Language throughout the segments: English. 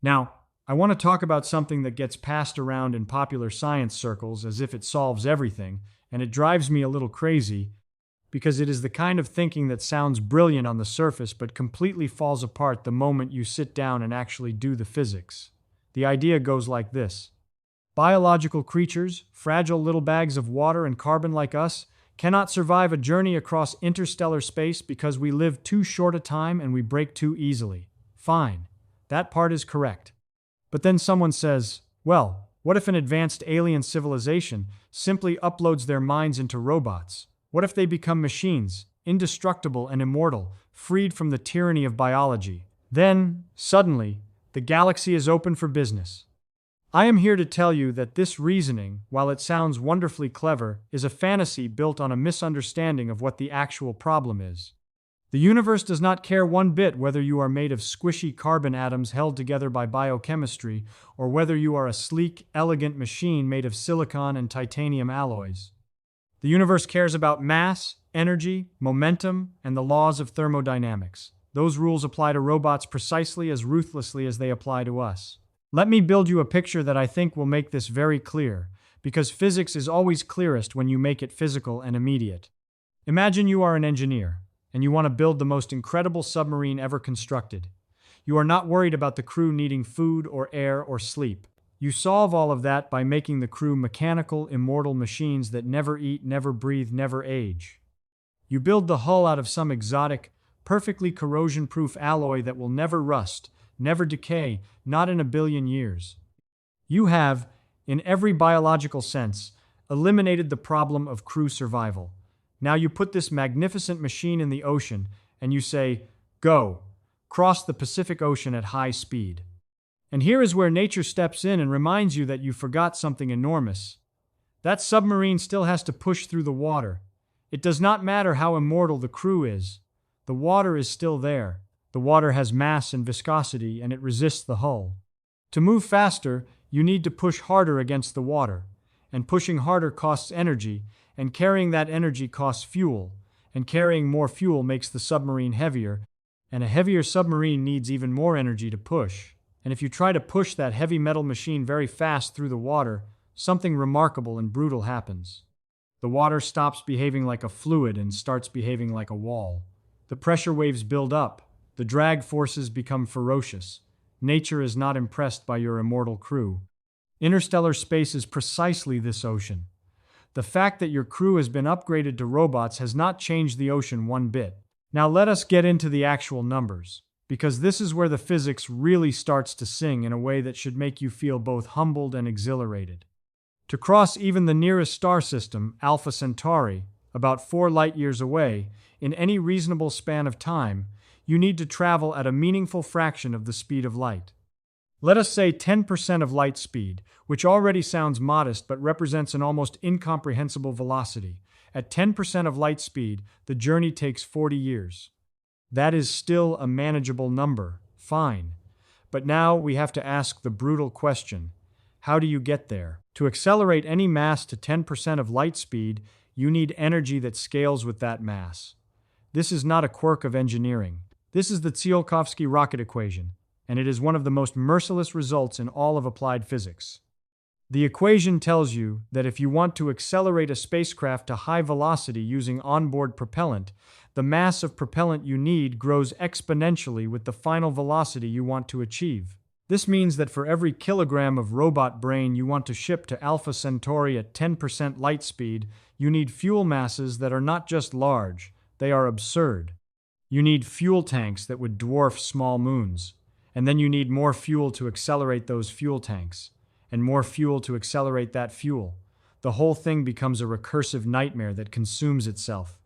Now, I want to talk about something that gets passed around in popular science circles as if it solves everything, and it drives me a little crazy because it is the kind of thinking that sounds brilliant on the surface but completely falls apart the moment you sit down and actually do the physics. The idea goes like this. Biological creatures, fragile little bags of water and carbon like us, cannot survive a journey across interstellar space because we live too short a time and we break too easily. Fine, that part is correct. But then someone says, well, what if an advanced alien civilization simply uploads their minds into robots? What if they become machines, indestructible and immortal, freed from the tyranny of biology? Then, suddenly, the galaxy is open for business. I am here to tell you that this reasoning, while it sounds wonderfully clever, is a fantasy built on a misunderstanding of what the actual problem is. The universe does not care one bit whether you are made of squishy carbon atoms held together by biochemistry or whether you are a sleek, elegant machine made of silicon and titanium alloys. The universe cares about mass, energy, momentum, and the laws of thermodynamics. Those rules apply to robots precisely as ruthlessly as they apply to us. Let me build you a picture that I think will make this very clear, because physics is always clearest when you make it physical and immediate. Imagine you are an engineer, and you want to build the most incredible submarine ever constructed. You are not worried about the crew needing food or air or sleep. You solve all of that by making the crew mechanical, immortal machines that never eat, never breathe, never age. You build the hull out of some exotic, perfectly corrosion-proof alloy that will never rust, never decay, not in a billion years. You have, in every biological sense, eliminated the problem of crew survival. Now you put this magnificent machine in the ocean and you say, go, cross the Pacific Ocean at high speed. And here is where nature steps in and reminds you that you forgot something enormous. That submarine still has to push through the water. It does not matter how immortal the crew is. The water is still there. The water has mass and viscosity, and it resists the hull. To move faster, you need to push harder against the water, and pushing harder costs energy, and carrying that energy costs fuel, and carrying more fuel makes the submarine heavier, and a heavier submarine needs even more energy to push. And if you try to push that heavy metal machine very fast through the water, something remarkable and brutal happens. The water stops behaving like a fluid and starts behaving like a wall. The pressure waves build up. The drag forces become ferocious. Nature is not impressed by your immortal crew. Interstellar space is precisely this ocean. The fact that your crew has been upgraded to robots has not changed the ocean one bit. Now let us get into the actual numbers, because this is where the physics really starts to sing in a way that should make you feel both humbled and exhilarated. To cross even the nearest star system, Alpha Centauri, about 4 light-years away, in any reasonable span of time, you need to travel at a meaningful fraction of the speed of light. Let us say 10% of light speed, which already sounds modest but represents an almost incomprehensible velocity. At 10% of light speed, the journey takes 40 years. That is still a manageable number, fine. But now we have to ask the brutal question, how do you get there? To accelerate any mass to 10% of light speed, you need energy that scales with that mass. This is not a quirk of engineering. This is the Tsiolkovsky rocket equation, and it is one of the most merciless results in all of applied physics. The equation tells you that if you want to accelerate a spacecraft to high velocity using onboard propellant, the mass of propellant you need grows exponentially with the final velocity you want to achieve. This means that for every kilogram of robot brain you want to ship to Alpha Centauri at 10% light speed, you need fuel masses that are not just large, they are absurd. You need fuel tanks that would dwarf small moons. And then you need more fuel to accelerate those fuel tanks. And more fuel to accelerate that fuel. The whole thing becomes a recursive nightmare that consumes itself.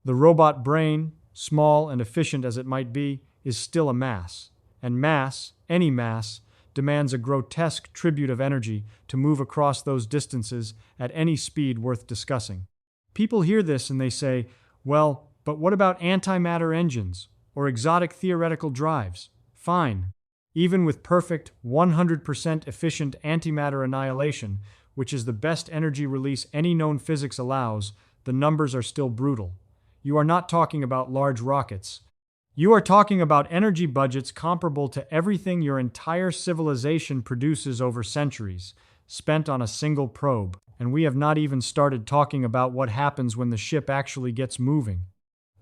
The robot brain, small and efficient as it might be, is still a mass. And mass, any mass, demands a grotesque tribute of energy to move across those distances at any speed worth discussing. People hear this and they say, well, but what about antimatter engines or exotic theoretical drives? Fine. Even with perfect, 100% efficient antimatter annihilation, which is the best energy release any known physics allows, the numbers are still brutal. You are not talking about large rockets. You are talking about energy budgets comparable to everything your entire civilization produces over centuries, spent on a single probe. And we have not even started talking about what happens when the ship actually gets moving.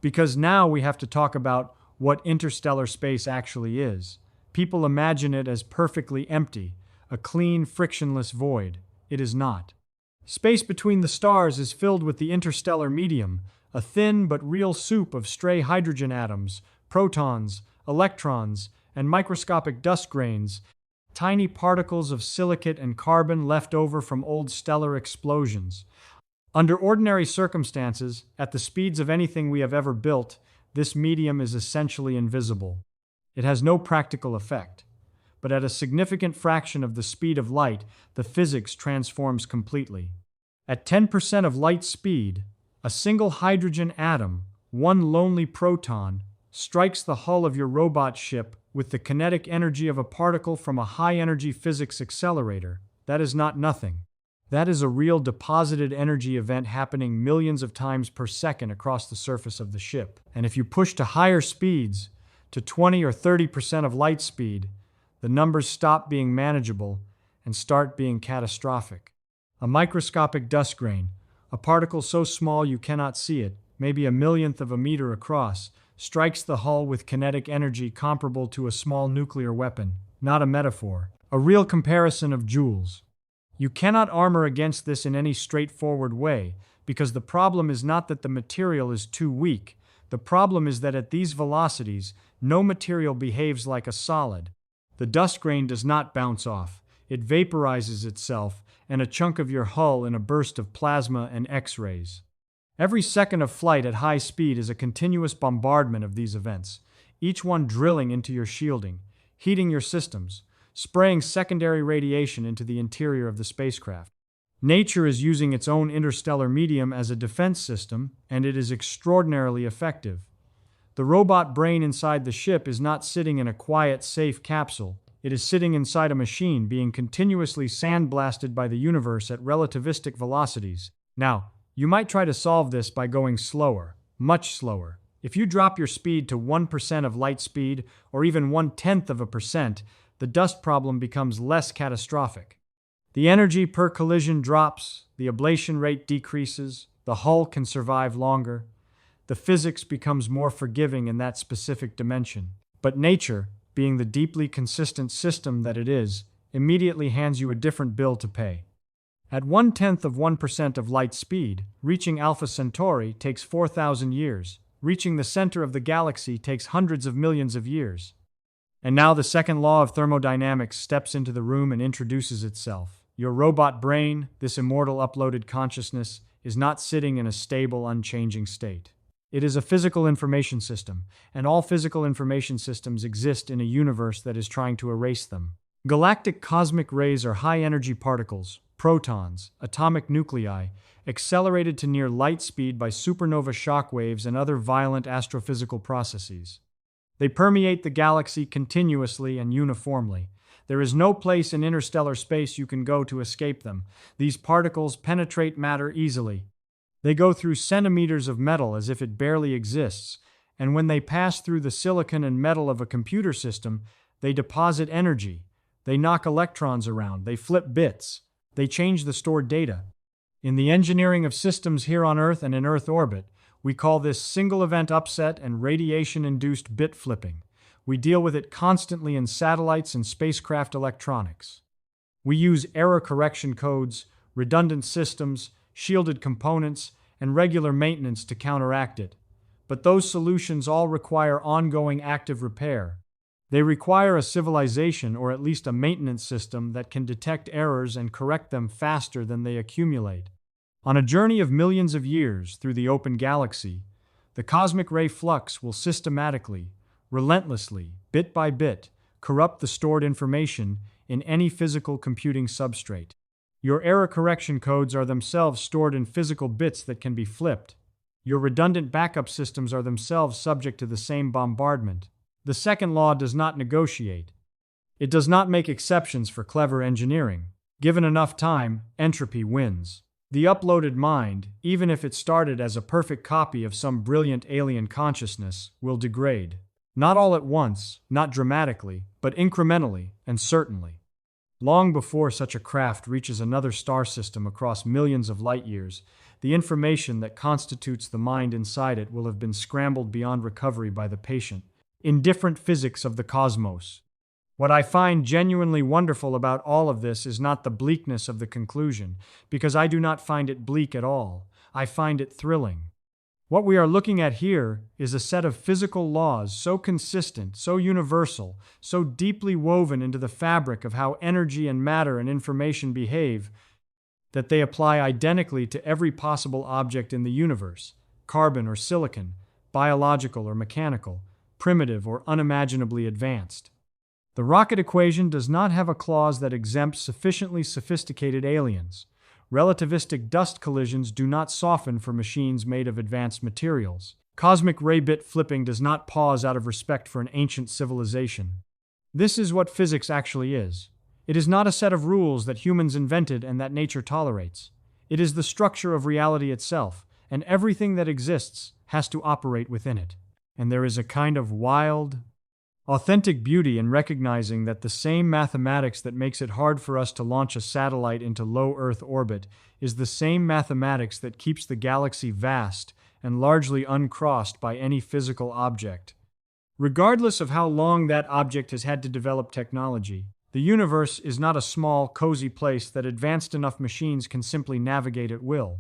Because now we have to talk about what interstellar space actually is. People imagine it as perfectly empty, a clean, frictionless void. It is not. Space between the stars is filled with the interstellar medium, a thin but real soup of stray hydrogen atoms, protons, electrons, and microscopic dust grains, tiny particles of silicate and carbon left over from old stellar explosions. Under ordinary circumstances, at the speeds of anything we have ever built, this medium is essentially invisible. It has no practical effect. But at a significant fraction of the speed of light, the physics transforms completely. At 10% of light speed, a single hydrogen atom, one lonely proton, strikes the hull of your robot ship with the kinetic energy of a particle from a high-energy physics accelerator. That is not nothing. That is a real deposited energy event happening millions of times per second across the surface of the ship. And if you push to higher speeds, to 20 or 30% of light speed, the numbers stop being manageable and start being catastrophic. A microscopic dust grain, a particle so small you cannot see it, maybe a millionth of a meter across, strikes the hull with kinetic energy comparable to a small nuclear weapon, not a metaphor, a real comparison of joules. You cannot armor against this in any straightforward way, because the problem is not that the material is too weak. The problem is that at these velocities, no material behaves like a solid. The dust grain does not bounce off. It vaporizes itself, and a chunk of your hull in a burst of plasma and X-rays. Every second of flight at high speed is a continuous bombardment of these events, each one drilling into your shielding, heating your systems, spraying secondary radiation into the interior of the spacecraft. Nature is using its own interstellar medium as a defense system, and it is extraordinarily effective. The robot brain inside the ship is not sitting in a quiet, safe capsule. It is sitting inside a machine being continuously sandblasted by the universe at relativistic velocities. Now, you might try to solve this by going slower, much slower. If you drop your speed to 1% of light speed, or even 0.1%, the dust problem becomes less catastrophic. The energy per collision drops, the ablation rate decreases, the hull can survive longer. The physics becomes more forgiving in that specific dimension. But nature, being the deeply consistent system that it is, immediately hands you a different bill to pay. At 0.1% of light speed, reaching Alpha Centauri takes 4,000 years. Reaching the center of the galaxy takes hundreds of millions of years. And now the second law of thermodynamics steps into the room and introduces itself. Your robot brain, this immortal uploaded consciousness, is not sitting in a stable, unchanging state. It is a physical information system, and all physical information systems exist in a universe that is trying to erase them. Galactic cosmic rays are high-energy particles, protons, atomic nuclei, accelerated to near light speed by supernova shock waves and other violent astrophysical processes. They permeate the galaxy continuously and uniformly. There is no place in interstellar space you can go to escape them. These particles penetrate matter easily. They go through centimeters of metal as if it barely exists, and when they pass through the silicon and metal of a computer system, they deposit energy. They knock electrons around, they flip bits, they change the stored data. In the engineering of systems here on Earth and in Earth orbit, we call this single-event upset and radiation-induced bit flipping. We deal with it constantly in satellites and spacecraft electronics. We use error correction codes, redundant systems, shielded components, and regular maintenance to counteract it. But those solutions all require ongoing active repair. They require a civilization or at least a maintenance system that can detect errors and correct them faster than they accumulate. On a journey of millions of years through the open galaxy, the cosmic ray flux will systematically, relentlessly, bit by bit, corrupt the stored information in any physical computing substrate. Your error correction codes are themselves stored in physical bits that can be flipped. Your redundant backup systems are themselves subject to the same bombardment. The second law does not negotiate. It does not make exceptions for clever engineering. Given enough time, entropy wins. The uploaded mind, even if it started as a perfect copy of some brilliant alien consciousness, will degrade. Not all at once, not dramatically, but incrementally and certainly. Long before such a craft reaches another star system across millions of light years, the information that constitutes the mind inside it will have been scrambled beyond recovery by the patient. Indifferent physics of the cosmos. What I find genuinely wonderful about all of this is not the bleakness of the conclusion, because I do not find it bleak at all. I find it thrilling. What we are looking at here is a set of physical laws so consistent, so universal, so deeply woven into the fabric of how energy and matter and information behave, that they apply identically to every possible object in the universe, carbon or silicon, biological or mechanical, primitive or unimaginably advanced. The rocket equation does not have a clause that exempts sufficiently sophisticated aliens. Relativistic dust collisions do not soften for machines made of advanced materials. Cosmic ray bit flipping does not pause out of respect for an ancient civilization. This is what physics actually is. It is not a set of rules that humans invented and that nature tolerates. It is the structure of reality itself, and everything that exists has to operate within it. And there is a kind of wild, authentic beauty in recognizing that the same mathematics that makes it hard for us to launch a satellite into low Earth orbit is the same mathematics that keeps the galaxy vast and largely uncrossed by any physical object. Regardless of how long that object has had to develop technology, the universe is not a small, cozy place that advanced enough machines can simply navigate at will.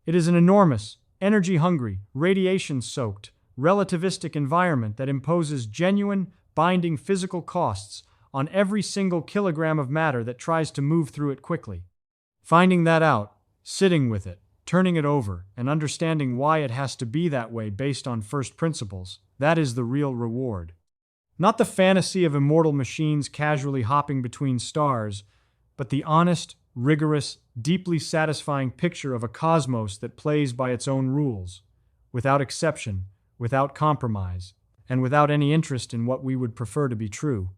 It is an enormous, energy-hungry, radiation-soaked, relativistic environment that imposes genuine, binding physical costs on every single kilogram of matter that tries to move through it quickly. Finding that out, sitting with it, turning it over, and understanding why it has to be that way based on first principles, that is the real reward. Not the fantasy of immortal machines casually hopping between stars, but the honest, rigorous, deeply satisfying picture of a cosmos that plays by its own rules, without exception, without compromise, and without any interest in what we would prefer to be true.